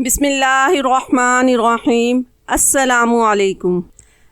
بسم اللہ الرحمن الرحیم۔ السلام علیکم۔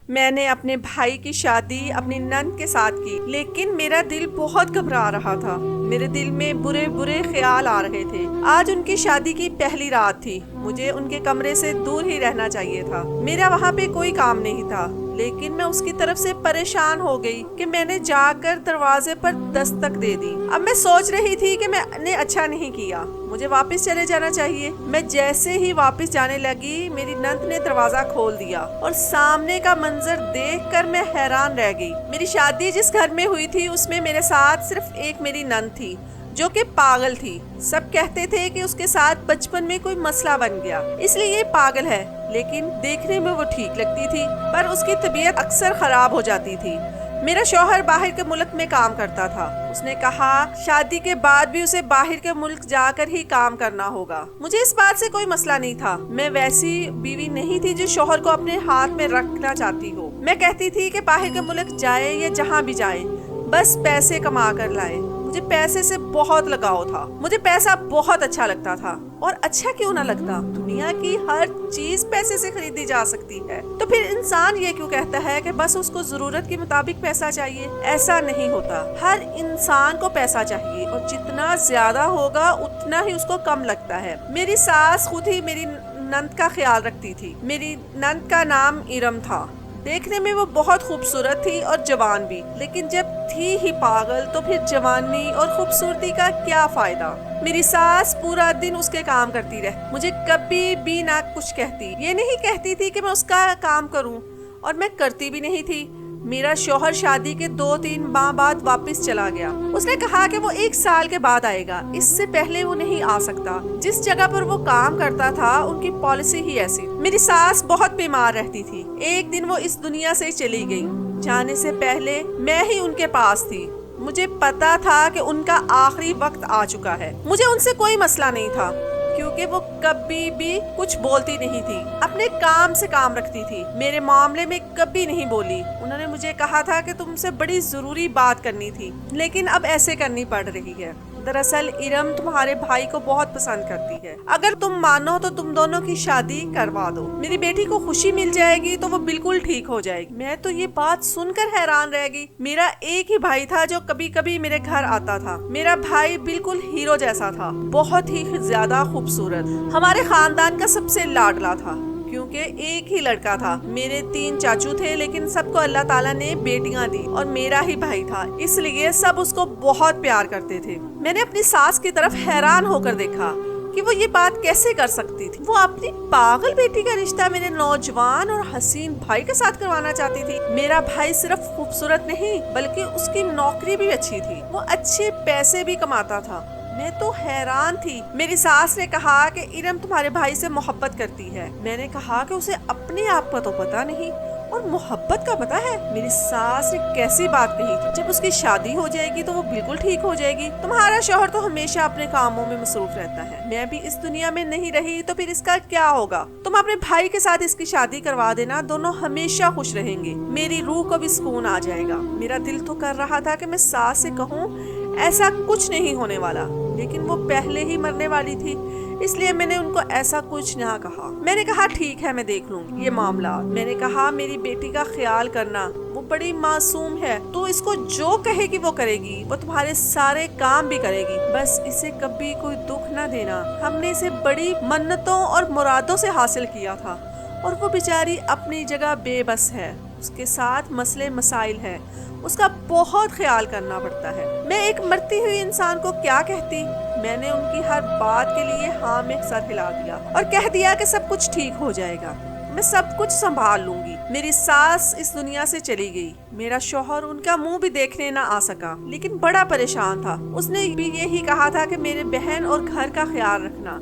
میں نے اپنے بھائی کی شادی اپنی نند کے ساتھ کی، لیکن میرا دل بہت گھبرا رہا تھا۔ میرے دل میں برے برے خیال آ رہے تھے۔ آج ان کی شادی کی پہلی رات تھی۔ مجھے ان کے کمرے سے دور ہی رہنا چاہیے تھا۔ میرا وہاں پہ کوئی کام نہیں تھا، لیکن میں اس کی طرف سے پریشان ہو گئی کہ میں نے جا کر دروازے پر دستک دے دی۔ اب میں سوچ رہی تھی کہ میں نے اچھا نہیں کیا، مجھے واپس چلے جانا چاہیے۔ میں جیسے ہی واپس جانے لگی، میری نند نے دروازہ کھول دیا اور سامنے کا منظر دیکھ کر میں حیران رہ گئی۔ میری شادی جس گھر میں ہوئی تھی اس میں میرے ساتھ صرف ایک میری نند تھی جو کہ پاگل تھی۔ سب کہتے تھے کہ اس کے ساتھ بچپن میں کوئی مسئلہ بن گیا، اس لیے یہ پاگل ہے، لیکن دیکھنے میں وہ ٹھیک لگتی تھی، پر اس کی طبیعت اکثر خراب ہو جاتی تھی۔ میرا شوہر باہر کے ملک میں کام کرتا تھا۔ اس نے کہا شادی کے بعد بھی اسے باہر کے ملک جا کر ہی کام کرنا ہوگا۔ مجھے اس بات سے کوئی مسئلہ نہیں تھا۔ میں ویسی بیوی نہیں تھی جو شوہر کو اپنے ہاتھ میں رکھنا چاہتی ہو۔ میں کہتی تھی کہ باہر کے ملک جائے یا جہاں بھی جائے، بس پیسے کما کر لائے۔ مجھے پیسے سے بہت لگاؤ تھا، مجھے پیسہ بہت اچھا لگتا تھا، اور اچھا کیوں نہ لگتا؟ دنیا کی ہر چیز پیسے سے خریدی جا سکتی ہے، تو پھر انسان یہ کیوں کہتا ہے کہ بس اس کو ضرورت کے مطابق پیسہ چاہیے؟ ایسا نہیں ہوتا۔ ہر انسان کو پیسہ چاہیے، اور جتنا زیادہ ہوگا اتنا ہی اس کو کم لگتا ہے۔ میری ساس خود ہی میری نند کا خیال رکھتی تھی۔ میری نند کا نام ارم تھا۔ دیکھنے میں وہ بہت خوبصورت تھی اور جوان بھی، لیکن جب تھی ہی پاگل تو پھر جوانی اور خوبصورتی کا کیا فائدہ؟ میری ساس پورا دن اس کے کام کرتی رہتی، مجھے کبھی بھی نہ کچھ کہتی۔ یہ نہیں کہتی تھی کہ میں اس کا کام کروں، اور میں کرتی بھی نہیں تھی۔ میرا شوہر شادی کے 2-3 ماہ بعد واپس چلا گیا۔ اس نے کہا کہ وہ 1 سال کے بعد آئے گا، اس سے پہلے وہ نہیں آ سکتا۔ جس جگہ پر وہ کام کرتا تھا ان کی پالیسی ہی ایسی۔ میری ساس بہت بیمار رہتی تھی۔ ایک دن وہ اس دنیا سے چلی گئی۔ جانے سے پہلے میں ہی ان کے پاس تھی۔ مجھے پتا تھا کہ ان کا آخری وقت آ چکا ہے۔ مجھے ان سے کوئی مسئلہ نہیں تھا، کیونکہ وہ کبھی بھی کچھ بولتی نہیں تھی، اپنے کام سے کام رکھتی تھی، میرے معاملے میں کبھی نہیں بولی۔ انہوں نے مجھے کہا تھا کہ تم سے بڑی ضروری بات کرنی تھی، لیکن اب ایسے کرنی پڑ رہی ہے۔ دراصل ارم تمہارے بھائی کو بہت پسند کرتی ہے، اگر تم مانو تو تم دونوں کی شادی کروا دو، میری بیٹی کو خوشی مل جائے گی تو وہ بالکل ٹھیک ہو جائے گی۔ میں تو یہ بات سن کر حیران رہ گئی۔ میرا ایک ہی بھائی تھا جو کبھی کبھی میرے گھر آتا تھا۔ میرا بھائی بالکل ہیرو جیسا تھا، بہت ہی زیادہ خوبصورت، ہمارے خاندان کا سب سے لاڈلا تھا، کیونکہ ایک ہی لڑکا تھا۔ میرے 3 چاچو تھے، لیکن سب کو اللہ تعالیٰ نے بیٹیاں دی، اور میرا ہی بھائی تھا، اس لیے سب اس کو بہت پیار کرتے تھے۔ میں نے اپنی ساس کی طرف حیران ہو کر دیکھا کہ وہ یہ بات کیسے کر سکتی تھی۔ وہ اپنی پاگل بیٹی کا رشتہ میرے نوجوان اور حسین بھائی کے ساتھ کروانا چاہتی تھی۔ میرا بھائی صرف خوبصورت نہیں، بلکہ اس کی نوکری بھی اچھی تھی، وہ اچھے پیسے بھی کماتا تھا۔ میں تو حیران تھی۔ میری ساس نے کہا کہ ارم تمہارے بھائی سے محبت کرتی ہے۔ میں نے کہا کہ اسے اپنے آپ کا تو پتا نہیں، اور محبت کا پتا ہے؟ میری ساس نے کیسی بات کہی تھی؟ جب اس کی شادی ہو جائے گی تو وہ بالکل ٹھیک ہو جائے گی۔ تمہارا شوہر تو ہمیشہ اپنے کاموں میں مصروف رہتا ہے، میں بھی اس دنیا میں نہیں رہی تو پھر اس کا کیا ہوگا؟ تم اپنے بھائی کے ساتھ اس کی شادی کروا دینا، دونوں ہمیشہ خوش رہیں گے، میری روح کو بھی سکون آ جائے گا۔ میرا دل تو کر رہا تھا کہ میں ساس سے کہوں ایسا کچھ نہیں ہونے والا، لیکن وہ پہلے ہی مرنے والی تھی، اس لیے میں نے ان کو ایسا کچھ نہ کہا۔ میں نے کہا ٹھیک ہے، میں دیکھ لوں گی یہ معاملات۔ میں نے کہا میری بیٹی کا خیال کرنا، وہ بڑی معصوم ہے، تو اس کو جو کہے گی وہ کرے گی، وہ تمہارے سارے کام بھی کرے گی، بس اسے کبھی کوئی دکھ نہ دینا۔ ہم نے اسے بڑی منتوں اور مرادوں سے حاصل کیا تھا، اور وہ بیچاری اپنی جگہ بے بس ہے، اس کے ساتھ مسئلے مسائل ہیں، اس کا بہت خیال کرنا پڑتا ہے۔ میں ایک مرتی ہوئی انسان کو کیا کہتی؟ میں نے ان کی ہر بات کے لیے ہاں میں سر ہلا دیا اور کہہ دیا کہ سب کچھ ٹھیک ہو جائے گا، میں سب کچھ سنبھال لوں گی۔ میری ساس اس دنیا سے چلی گئی۔ میرا شوہر ان کا منہ بھی دیکھنے نہ آ سکا، لیکن بڑا پریشان تھا۔ اس نے بھی یہی کہا تھا کہ میرے بہن اور گھر کا خیال رکھنا۔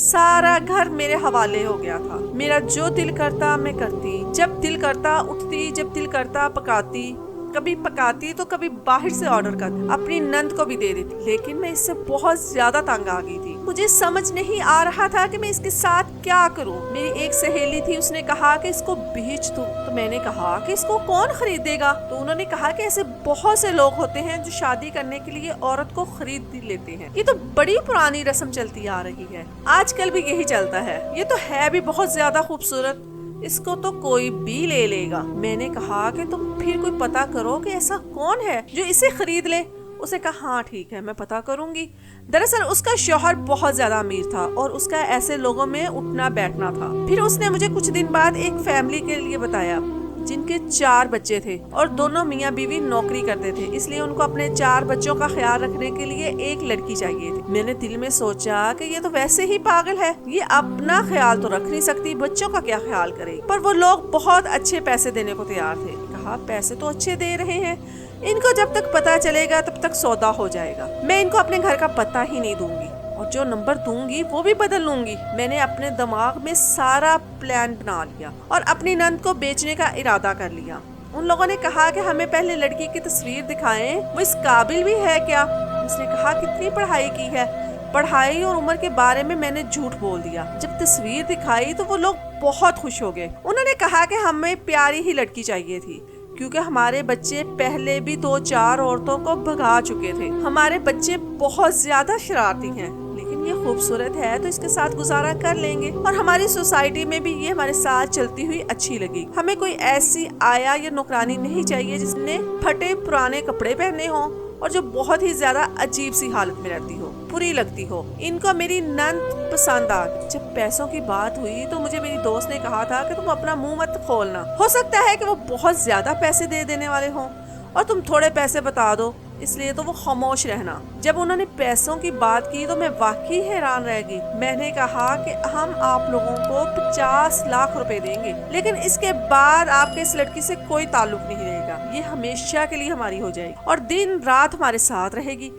سارا گھر میرے حوالے ہو گیا تھا۔ میرا جو دل کرتا میں کرتی، جب دل کرتا اٹھتی، جب دل کرتا پکاتی، کبھی پکاتی تو کبھی باہر سے آرڈر کرتی، اپنی نند کو بھی دے دیتی، لیکن میں اس سے بہت زیادہ تنگ آ گئی تھی۔ مجھے سمجھ نہیں آ رہا تھا کہ میں اس کے ساتھ کیا کروں۔ میری ایک سہیلی تھی، اس نے کہا کہ اس کو بیچ دو، تو میں نے کہا کہ اس کو کون خریدے گا؟ تو انہوں نے کہا کہ ایسے بہت سے لوگ ہوتے ہیں جو شادی کرنے کے لیے عورت کو خرید لیتے ہیں، یہ تو بڑی پرانی رسم چلتی آ رہی ہے، آج کل بھی یہی چلتا ہے، یہ تو ہے بھی بہت زیادہ خوبصورت، اس کو تو کوئی بھی لے لے گا۔ میں نے کہا کہ تم پھر کوئی پتا کرو کہ ایسا کون ہے جو اسے خرید لے۔ اسے کہا ہاں ٹھیک ہے، میں پتا کروں گی۔ دراصل اس کا شوہر بہت زیادہ امیر تھا اور اس کا ایسے لوگوں میں اٹھنا بیٹھنا تھا۔ پھر اس نے مجھے کچھ دن بعد ایک فیملی کے لیے بتایا جن کے 4 بچے تھے اور دونوں میاں بیوی نوکری کرتے تھے، اس لیے ان کو اپنے 4 بچوں کا خیال رکھنے کے لیے ایک لڑکی چاہیے تھی۔ میں نے دل میں سوچا کہ یہ تو ویسے ہی پاگل ہے، یہ اپنا خیال تو رکھ نہیں سکتی، بچوں کا کیا خیال کرے گی؟ پر وہ لوگ بہت اچھے پیسے دینے کو تیار تھے۔ کہا پیسے تو اچھے دے رہے ہیں، ان کو جب تک پتا چلے گا تب تک سودا ہو جائے گا، میں ان کو اپنے گھر کا پتہ ہی نہیں دوں گی اور جو نمبر دوں گی وہ بھی بدل لوں گی۔ میں نے اپنے دماغ میں سارا پلان بنا لیا اور اپنی نند کو بیچنے کا ارادہ کر لیا۔ ان لوگوں نے کہا کہ ہمیں پہلے لڑکی کی تصویر دکھائیں، وہ اس قابل بھی ہے کیا؟ اس نے کہا کتنی پڑھائی کی ہے؟ پڑھائی اور عمر کے بارے میں نے جھوٹ بول دیا۔ جب تصویر دکھائی تو وہ لوگ بہت خوش ہو گئے۔ انہوں نے کہا کہ ہمیں پیاری ہی لڑکی چاہیے تھی کیونکہ ہمارے بچے پہلے بھی 2-4 عورتوں کو بھگا چکے تھے، ہمارے بچے بہت زیادہ شرارتی ہیں، لیکن یہ خوبصورت ہے تو اس کے ساتھ گزارا کر لیں گے اور ہماری سوسائٹی میں بھی یہ ہمارے ساتھ چلتی ہوئی اچھی لگی۔ ہمیں کوئی ایسی آیا یا نوکرانی نہیں چاہیے جس نے پھٹے پرانے کپڑے پہنے ہوں اور جو بہت ہی زیادہ عجیب سی حالت میں رہتی ہو، بری لگتی ہو۔ ان کو میری نند پسند آ گئی۔ جب پیسوں کی بات ہوئی تو مجھے میری دوست نے کہا تھا کہ تم اپنا منہ مت کھولنا، ہو سکتا ہے کہ وہ بہت زیادہ پیسے دے دینے والے ہوں اور تم تھوڑے پیسے بتا دو، اس لیے تو وہ خاموش رہنا۔ جب انہوں نے پیسوں کی بات کی تو میں واقعی حیران رہ گئی۔ میں نے کہا کہ ہم آپ لوگوں کو 50 لاکھ روپے دیں گے، لیکن اس کے بعد آپ کے اس لڑکی سے کوئی تعلق نہیں رہے گا، یہ ہمیشہ کے لیے ہماری ہو جائے گی اور دن رات ہمارے ساتھ رہے گی۔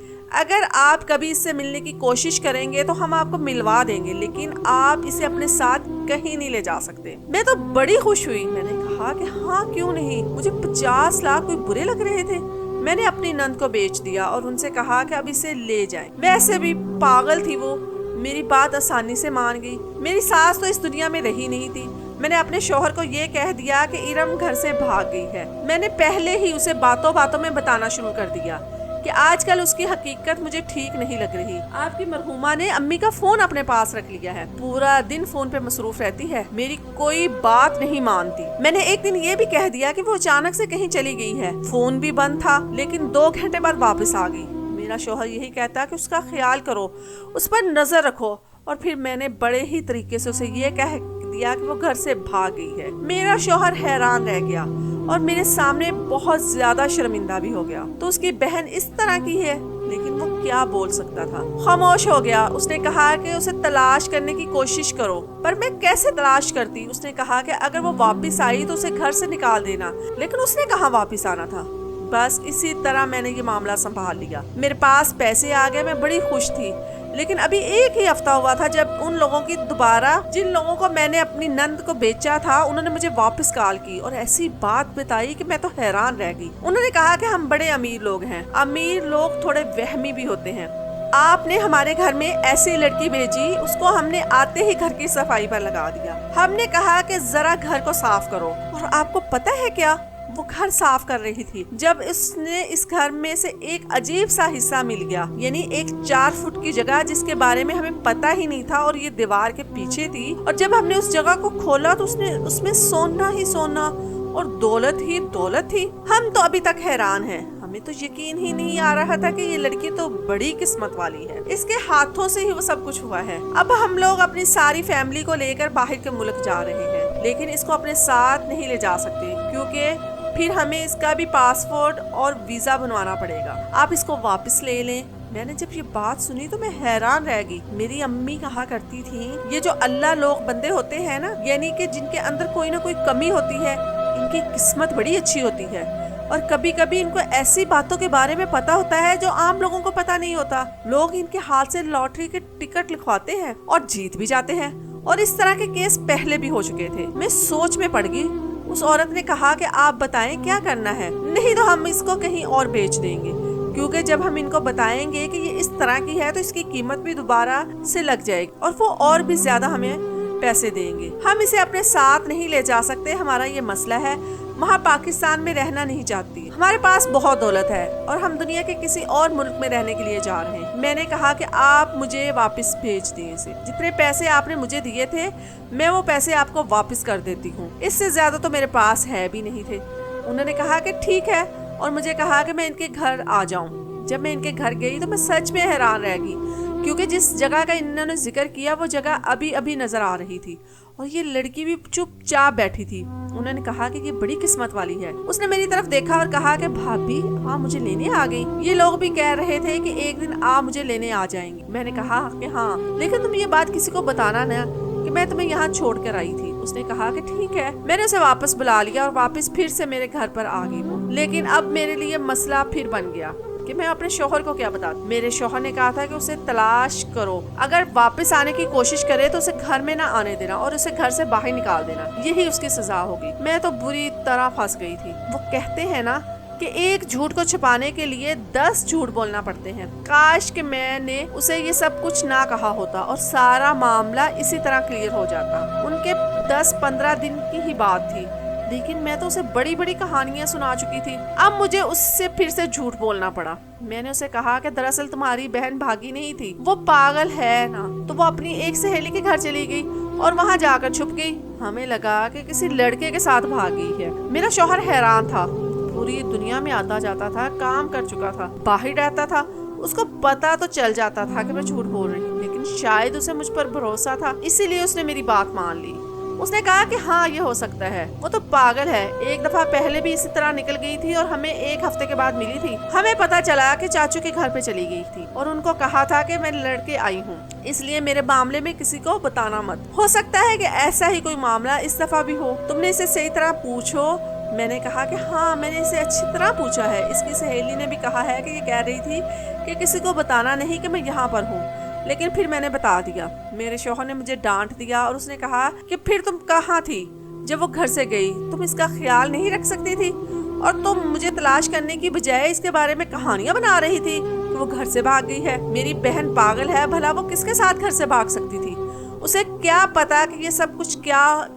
اگر آپ کبھی اس سے ملنے کی کوشش کریں گے تو ہم آپ کو ملوا دیں گے، لیکن آپ اسے اپنے ساتھ کہیں نہیں لے جا سکتے۔ میں تو بڑی خوش ہوئی۔ میں نے کہا کہ ہاں کیوں نہیں، مجھے 50 لاکھ کوئی برے لگ رہے تھے۔ میں نے اپنی نند کو بیچ دیا اور ان سے کہا کہ اب اسے لے جائیں۔ ویسے بھی پاگل تھی وہ، میری بات آسانی سے مان گئی۔ میری ساس تو اس دنیا میں رہی نہیں تھی۔ میں نے اپنے شوہر کو یہ کہہ دیا کہ ارم گھر سے بھاگ گئی ہے۔ میں نے پہلے ہی اسے باتوں باتوں میں بتانا شروع کر دیا کہ آج کل اس کی حقیقت مجھے ٹھیک نہیں لگ رہی۔ آپ کی مرحومہ نے امی کا فون اپنے پاس رکھ لیا ہے، پورا دن فون پہ مصروف رہتی ہے، میری کوئی بات نہیں مانتی۔ میں نے ایک دن یہ بھی کہہ دیا کہ وہ اچانک سے کہیں چلی گئی ہے، فون بھی بند تھا لیکن 2 گھنٹے بعد واپس آ گئی۔ میرا شوہر یہی کہتا کہ اس کا خیال کرو، اس پر نظر رکھو، اور پھر میں نے بڑے ہی طریقے سے اسے یہ کہہ دیا کہ وہ گھر سے بھاگ گئی ہے۔ میرا شوہر حیران رہ گیا اور میرے سامنے بہت زیادہ شرمندہ بھی ہو گیا۔ تو اس کی بہن اس طرح کی ہے، لیکن وہ کیا بول سکتا تھا، خاموش ہو گیا۔ اس نے کہا کہ اسے تلاش کرنے کی کوشش کرو، پر میں کیسے تلاش کرتی؟ اس نے کہا کہ اگر وہ واپس آئی تو اسے گھر سے نکال دینا، لیکن اس نے کہاں واپس آنا تھا۔ بس اسی طرح میں نے یہ معاملہ سنبھال لیا۔ میرے پاس پیسے آ گئے، میں بڑی خوش تھی، لیکن ابھی 1 ہی ہفتہ ہوا تھا جب ان لوگوں کی دوبارہ، جن لوگوں کو میں نے اپنی نند کو بیچا تھا، انہوں نے مجھے واپس کال کی اور ایسی بات بتائی کہ میں تو حیران رہ گئی۔ انہوں نے کہا کہ ہم بڑے امیر لوگ ہیں، امیر لوگ تھوڑے وہمی بھی ہوتے ہیں، آپ نے ہمارے گھر میں ایسی لڑکی بھیجی، اس کو ہم نے آتے ہی گھر کی صفائی پر لگا دیا۔ ہم نے کہا کہ ذرا گھر کو صاف کرو، اور آپ کو پتہ ہے کیا، وہ گھر صاف کر رہی تھی جب اس نے اس گھر میں سے ایک عجیب سا حصہ مل گیا، یعنی ایک 4 فٹ کی جگہ جس کے بارے میں ہمیں پتہ ہی نہیں تھا اور یہ دیوار کے پیچھے تھی، اور جب ہم نے اس جگہ کو کھولا تو اس میں سونا ہی سونا اور دولت ہی دولت تھی۔ ہم تو ابھی تک حیران ہیں، ہمیں تو یقین ہی نہیں آ رہا تھا کہ یہ لڑکی تو بڑی قسمت والی ہے، اس کے ہاتھوں سے ہی وہ سب کچھ ہوا ہے۔ اب ہم لوگ اپنی ساری فیملی کو لے کر باہر کے ملک جا رہے ہیں، لیکن اس کو اپنے ساتھ نہیں لے جا سکتے کیونکہ پھر ہمیں اس کا بھی پاسپورٹ اور ویزا بنوانا پڑے گا۔ آپ اس کو واپس لے لیں۔ میں نے جب یہ بات سنی تو میں حیران رہ گئی۔ میری امی کہا کرتی تھی، یہ جو اللہ لوگ بندے ہوتے ہیں نا، یعنی کہ جن کے اندر کوئی نہ کوئی کمی ہوتی ہے، ان کی قسمت بڑی اچھی ہوتی ہے، اور کبھی کبھی ان کو ایسی باتوں کے بارے میں پتا ہوتا ہے جو عام لوگوں کو پتا نہیں ہوتا۔ لوگ ان کے ہاتھ سے لاٹری کے ٹکٹ لکھواتے ہیں اور جیت بھی جاتے ہیں، اور اس طرح کے کیس پہلے بھی ہو چکے تھے۔ میں سوچ میں پڑ گئی۔ اس عورت نے کہا کہ آپ بتائیں کیا کرنا ہے، نہیں تو ہم اس کو کہیں اور بیچ دیں گے۔ کیونکہ جب ہم ان کو بتائیں گے کہ یہ اس طرح کی ہے تو اس کی قیمت بھی دوبارہ سے لگ جائے گی اور وہ اور بھی زیادہ ہمیں پیسے دیں گے. ہم اسے اپنے ساتھ نہیں لے جا سکتے, ہمارا یہ مسئلہ ہے. وہاں پاکستان میں رہنا نہیں چاہتی. ہمارے پاس بہت دولت ہے اور ہم دنیا کے کسی اور ملک میں رہنے کے لیے جا رہے ہیں. میں نے کہا کہ آپ مجھے واپس بھیج دیں اسے. جتنے پیسے آپ نے مجھے دیے تھے میں وہ پیسے آپ کو واپس کر دیتی ہوں, اس سے زیادہ تو میرے پاس ہے بھی نہیں تھے. انہوں نے کہا کہ ٹھیک ہے اور مجھے کہا کہ میں ان کے گھر آ جاؤں. جب میں ان کے گھر گئی تو میں سچ میں حیران رہ گئی, کیونکہ جس جگہ کا انہوں نے ذکر کیا وہ جگہ ابھی ابھی نظر آ رہی تھی اور یہ لڑکی بھی چپ چاپ بیٹھی تھی. انہوں نے کہا کہ یہ بڑی قسمت والی ہے. اس نے میری طرف دیکھا اور کہا کہ بھابی آپ مجھے لینے آ گئی. یہ لوگ بھی کہہ رہے تھے کہ ایک دن آپ مجھے لینے آ جائیں گے. میں نے کہا کہ ہاں, لیکن تم یہ بات کسی کو بتانا نہ کہ میں تمہیں یہاں چھوڑ کر آئی تھی. اس نے کہا کہ ٹھیک ہے. میں نے اسے واپس بلا لیا اور واپس پھر سے میرے گھر پر آ گئی ہوں. لیکن اب میرے لیے مسئلہ پھر بن گیا کہ میں اپنے شوہر کو کیا بتاتا. میرے شوہر نے کہا تھا کہ اسے تلاش کرو, اگر واپس آنے کی کوشش کرے تو اسے گھر میں نہ آنے دینا اور اسے گھر سے باہر نکال دینا, یہی اس کی سزا ہوگی. میں تو بری طرح پھنس گئی تھی. وہ کہتے ہیں نا کہ ایک جھوٹ کو چھپانے کے لیے 10 جھوٹ بولنا پڑتے ہیں. کاش کہ میں نے اسے یہ سب کچھ نہ کہا ہوتا اور سارا معاملہ اسی طرح کلیئر ہو جاتا. ان کے 10-15 دن کی ہی بات تھی, لیکن میں تو اسے بڑی بڑی کہانیاں سنا چکی تھی. اب مجھے اس سے پھر سے جھوٹ بولنا پڑا. میں نے اسے کہا کہ دراصل تمہاری بہن بھاگی نہیں تھی, وہ پاگل ہے نا, تو وہ اپنی ایک سہیلی کے گھر چلی گئی اور وہاں جا کر چھپ گئی. ہمیں لگا کہ کسی لڑکے کے ساتھ بھاگ گئی ہے. میرا شوہر حیران تھا. پوری دنیا میں آتا جاتا تھا, کام کر چکا تھا, باہر رہتا تھا. اس کو پتا تو چل جاتا تھا کہ میں جھوٹ بول رہی ہوں, لیکن شاید اسے مجھ پر بھروسہ تھا, اسی لیے اس نے میری بات مان لی. اس نے کہا کہ ہاں یہ ہو سکتا ہے, وہ تو پاگل ہے. ایک دفعہ پہلے بھی اسی طرح نکل گئی تھی اور ہمیں 1 ہفتے کے بعد ملی تھی. ہمیں پتا چلا کہ چاچو کے گھر پہ چلی گئی تھی اور ان کو کہا تھا کہ میں لڑکے آئی ہوں, اس لیے میرے معاملے میں کسی کو بتانا مت. ہو سکتا ہے کہ ایسا ہی کوئی معاملہ اس دفعہ بھی ہو. تم نے اسے صحیح طرح پوچھو. میں نے کہا کہ ہاں میں نے اسے اچھی طرح پوچھا ہے. اس کی سہیلی نے بھی کہا ہے کہ یہ کہہ رہی تھی کہ کسی کو بتانا نہیں کہ میں یہاں پر ہوں, لیکن پھر میں نے بتا دیا. میرے شوہر نے مجھے ڈانٹ دیا اور اس نے کہا کہ پھر تم کہاں تھی جب وہ گھر سے گئی؟ تم اس کا خیال نہیں رکھ سکتی تھی اور تم مجھے تلاش کرنے کی بجائے اس کے بارے میں کہانیاں بنا رہی تھی کہ وہ گھر سے بھاگ گئی ہے. میری بہن پاگل ہے, بھلا وہ کس کے ساتھ گھر سے بھاگ سکتی تھی؟ اسے کیا پتا کہ یہ سب کچھ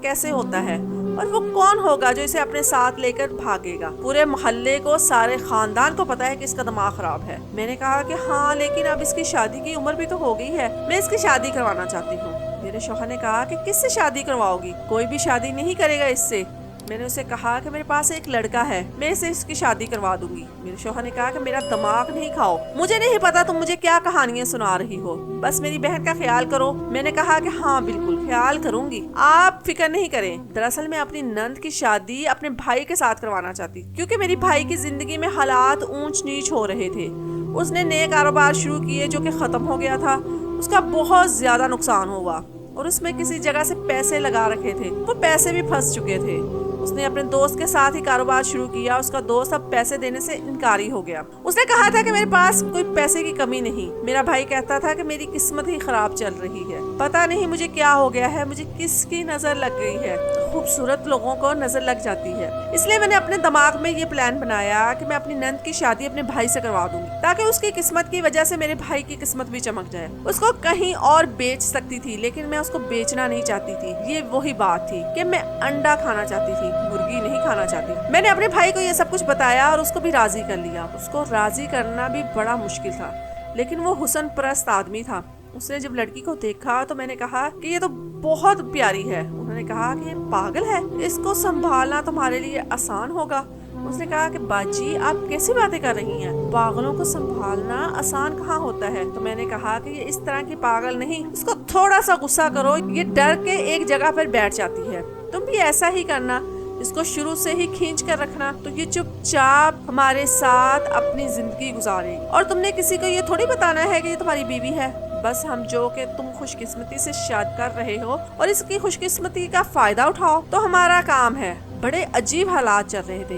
کیسے ہوتا ہے, اور وہ کون ہوگا جو اسے اپنے ساتھ لے کر بھاگے گا؟ پورے محلے کو, سارے خاندان کو پتا ہے کہ اس کا دماغ خراب ہے. میں نے کہا کہ ہاں لیکن اب اس کی شادی کی عمر بھی تو ہو گئی ہے, میں اس کی شادی کروانا چاہتی ہوں. میرے شوہر نے کہا کہ کس سے شادی کرواؤ گی؟ کوئی بھی شادی نہیں کرے گا اس سے. میں نے اسے کہا کہ میرے پاس ایک لڑکا ہے, میں اسے اس کی شادی کروا دوں گی. میرے شوہر نے کہا کہ میرا دماغ نہیں کھاؤ, مجھے نہیں پتا تم مجھے کیا کہانیاں سنا رہی ہو, بس میری بہن کا خیال کرو. میں نے کہا کہ ہاں بالکل خیال کروں گی, آپ فکر نہیں کریں. دراصل میں اپنی نند کی شادی اپنے بھائی کے ساتھ کروانا چاہتی, کیونکہ میری بھائی کی زندگی میں حالات اونچ نیچ ہو رہے تھے. اس نے نئے کاروبار شروع کیے جو کہ ختم ہو گیا تھا. اس کا بہت زیادہ نقصان ہوا اور اس میں کسی جگہ سے پیسے لگا رکھے تھے, وہ پیسے بھی پھنس چکے تھے. اس نے اپنے دوست کے ساتھ ہی کاروبار شروع کیا. اس کا دوست اب پیسے دینے سے انکاری ہو گیا. اس نے کہا تھا کہ میرے پاس کوئی پیسے کی کمی نہیں. میرا بھائی کہتا تھا کہ میری قسمت ہی خراب چل رہی ہے, پتہ نہیں مجھے کیا ہو گیا ہے, مجھے کس کی نظر لگ گئی ہے. خوبصورت لوگوں کو نظر لگ جاتی ہے. اس لیے میں نے اپنے دماغ میں یہ پلان بنایا کہ میں اپنی نند کی شادی اپنے بھائی سے کروا دوں گی, تاکہ اس کی قسمت کی وجہ سے میرے بھائی کی قسمت بھی چمک جائے. اس کو کہیں اور بیچ سکتی تھی, لیکن میں اس کو بیچنا نہیں چاہتی تھی. یہ وہی بات تھی کہ میں انڈا کھانا چاہتی تھی, مرغی نہیں کھانا چاہتی. میں نے اپنے بھائی کو یہ سب کچھ بتایا اور اس کو بھی راضی کر لیا. اس کو راضی کرنا بھی بڑا مشکل تھا, لیکن وہ حسن پرست آدمی تھا. اس نے جب لڑکی کو دیکھا تو میں نے کہا کہ یہ تو بہت پیاری ہے. انہوں نے کہا کہ یہ پاگل ہے, اس کو سنبھالنا تمہارے لیے آسان ہوگا. اس نے کہا کہ باجی آپ کیسی باتیں کر رہی ہیں, پاگلوں کو سنبھالنا آسان کہاں ہوتا ہے. تو میں نے کہا کہ یہ اس طرح کی پاگل نہیں, اس کو تھوڑا سا غصہ کرو, یہ ڈر کے ایک جگہ پر بیٹھ جاتی ہے. تم بھی ایسا ہی کرنا, اس کو شروع سے ہی کھینچ کر رکھنا, تو یہ چپ چاپ ہمارے ساتھ اپنی زندگی گزارے گی. اور تم نے کسی کو یہ تھوڑی بتانا ہے کہ یہ تمہاری بیوی ہے. بس ہم جو کہ تم خوش قسمتی سے شاد کر رہے ہو اور اس کی خوش قسمتی کا فائدہ اٹھاؤ تو ہمارا کام ہے. بڑے عجیب حالات چل رہے تھے.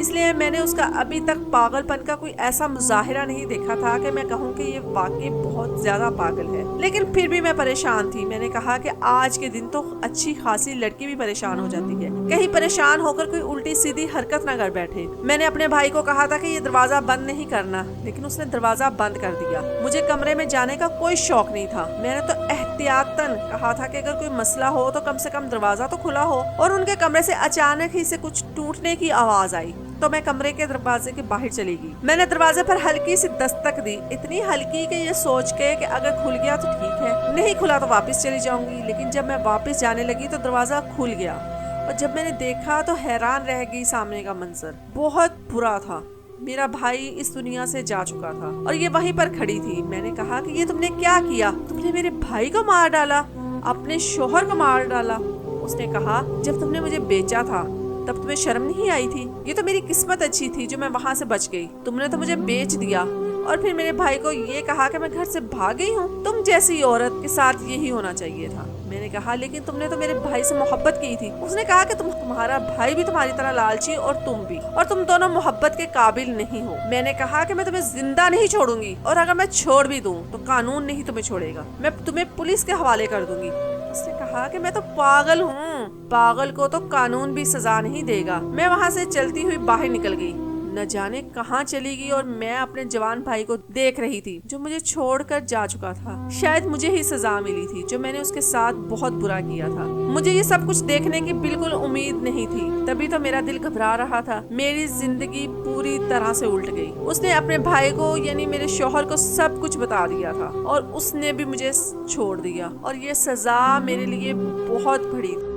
اس لیے میں نے اس کا ابھی تک پاگل پن کا کوئی ایسا مظاہرہ نہیں دیکھا تھا کہ میں کہوں کہ یہ واقعی بہت زیادہ پاگل ہے، لیکن پھر بھی میں پریشان تھی۔ میں نے کہا کہ آج کے دن تو اچھی خاصی لڑکی بھی پریشان ہو جاتی ہے، کہیں پریشان ہو کر کوئی الٹی سیدھی حرکت نہ کر بیٹھے۔ میں نے اپنے بھائی کو کہا تھا کہ یہ دروازہ بند نہیں کرنا، لیکن اس نے دروازہ بند کر دیا۔ مجھے کمرے میں جانے کا کوئی شوق نہیں تھا۔ میں نے تو احتیاطاً کہا تھا کہ اگر کوئی مسئلہ ہو تو کم سے کم دروازہ تو کھلا ہو، اور ان کے کمرے سے اچانک ہی سے کچھ ٹوٹنے کی آواز آئی تو میں کمرے کے دروازے کے باہر چلی گئی۔ میں نے دروازے پر ہلکی سی دستک دی، اتنی ہلکی کہ یہ سوچ کے کہ اگر کھل گیا تو ٹھیک ہے، نہیں کھلا تو واپس چلی جاؤں گی۔ لیکن جب میں واپس جانے لگی تو دروازہ کھل گیا، اور جب میں نے دیکھا تو حیران رہ گئی۔ سامنے کا منظر بہت برا تھا۔ میرا بھائی اس دنیا سے جا چکا تھا اور یہ وہیں پر کھڑی تھی۔ میں نے کہا کہ یہ تم نے کیا کیا؟ تم نے میرے بھائی کو مار ڈالا، اپنے شوہر کو مار ڈالا۔ اس نے کہا جب تم نے مجھے بیچا تھا تب تمہیں شرم نہیں آئی تھی؟ یہ تو میری قسمت اچھی تھی جو میں وہاں سے بچ گئی، تم نے تو مجھے بیچ دیا اور پھر میرے بھائی کو یہ کہا کہ میں گھر سے بھاگ گئی ہوں۔ تم جیسی عورت کے ساتھ یہی ہونا چاہیے تھا۔ میں نے کہا لیکن تم نے تو میرے بھائی سے محبت کی تھی۔ اس نے کہا کہ تمہارا بھائی بھی تمہاری طرح لالچی اور تم بھی، اور تم دونوں محبت کے قابل نہیں ہو۔ میں نے کہا کہ میں تمہیں زندہ نہیں چھوڑوں گی، اور اگر میں چھوڑ بھی دوں تو قانون نہیں تمہیں چھوڑے گا، میں تمہیں پولیس کے حوالے کر دوں گی۔ اس نے کہا کہ میں تو پاگل ہوں، پاگل کو تو قانون بھی سزا نہیں دے گا۔ میں وہاں سے چلتی ہوئی باہر نکل گئی، نہ جانے کہاں چلی گئی، اور میں اپنے جوان بھائی کو دیکھ رہی تھی جو مجھے چھوڑ کر جا چکا تھا۔ شاید مجھے ہی سزا ملی تھی جو میں نے اس کے ساتھ بہت برا کیا تھا۔ مجھے یہ سب کچھ دیکھنے کی بالکل امید نہیں تھی، تبھی تو میرا دل گھبرا رہا تھا۔ میری زندگی پوری طرح سے الٹ گئی۔ اس نے اپنے بھائی کو یعنی میرے شوہر کو سب کچھ بتا دیا تھا، اور اس نے بھی مجھے چھوڑ دیا، اور یہ سزا میرے لیے بہت بڑی تھی۔